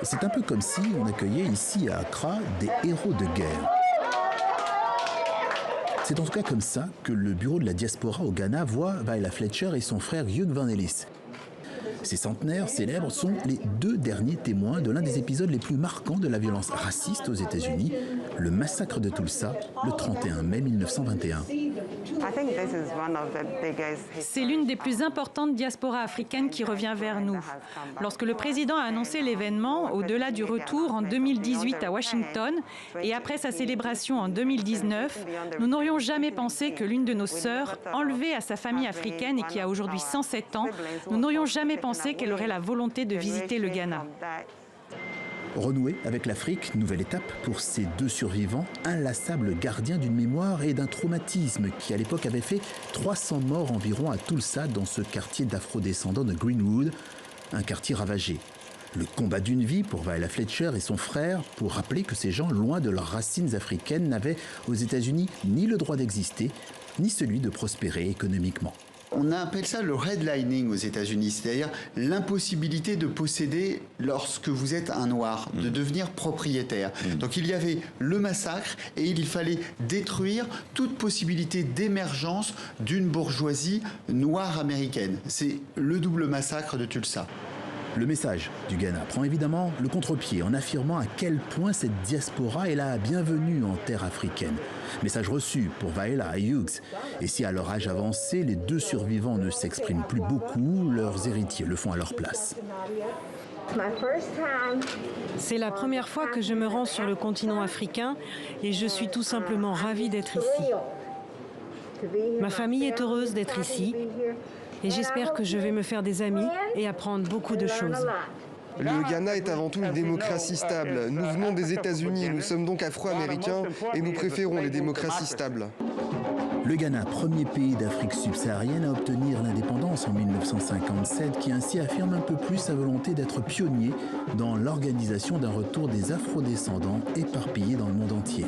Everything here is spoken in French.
C'est un peu comme si on accueillait ici à Accra des héros de guerre. C'est en tout cas comme ça que le bureau de la diaspora au Ghana voit Vaila Fletcher et son frère Hugh Van Ellis. Ces centenaires célèbres sont les deux derniers témoins de l'un des épisodes les plus marquants de la violence raciste aux États-Unis, le massacre de Tulsa, le 31 mai 1921. C'est l'une des plus importantes diasporas africaines qui revient vers nous. Lorsque le président a annoncé l'événement, au-delà du retour en 2018 à Washington et après sa célébration en 2019, nous n'aurions jamais pensé que l'une de nos sœurs, enlevée à sa famille africaine et qui a aujourd'hui 107 ans, nous n'aurions jamais pensé qu'elle aurait la volonté de visiter le Ghana. Renouer avec l'Afrique, nouvelle étape pour ces deux survivants, inlassables gardiens d'une mémoire et d'un traumatisme qui à l'époque avait fait 300 morts environ à Tulsa dans ce quartier d'afro-descendants de Greenwood, un quartier ravagé. Le combat d'une vie pour Vaila Fletcher et son frère pour rappeler que ces gens, loin de leurs racines africaines, n'avaient aux États-Unis ni le droit d'exister, ni celui de prospérer économiquement. On appelle ça le redlining aux États-Unis, c'est-à-dire l'impossibilité de posséder lorsque vous êtes un noir, de devenir propriétaire. Donc il y avait le massacre et il fallait détruire toute possibilité d'émergence d'une bourgeoisie noire américaine. C'est le double massacre de Tulsa. Le message du Ghana prend évidemment le contre-pied en affirmant à quel point cette diaspora est la bienvenue en terre africaine. Message reçu pour Vaila et Hughes. Et si à leur âge avancé, les deux survivants ne s'expriment plus beaucoup, leurs héritiers le font à leur place. C'est la première fois que je me rends sur le continent africain et je suis tout simplement ravie d'être ici. Ma famille est heureuse d'être ici. Et j'espère que je vais me faire des amis et apprendre beaucoup de choses. Le Ghana est avant tout une démocratie stable. Nous venons des États-Unis, nous sommes donc afro-américains et nous préférons les démocraties stables. Le Ghana, premier pays d'Afrique subsaharienne à obtenir l'indépendance en 1957, qui ainsi affirme un peu plus sa volonté d'être pionnier dans l'organisation d'un retour des afro-descendants éparpillés dans le monde entier.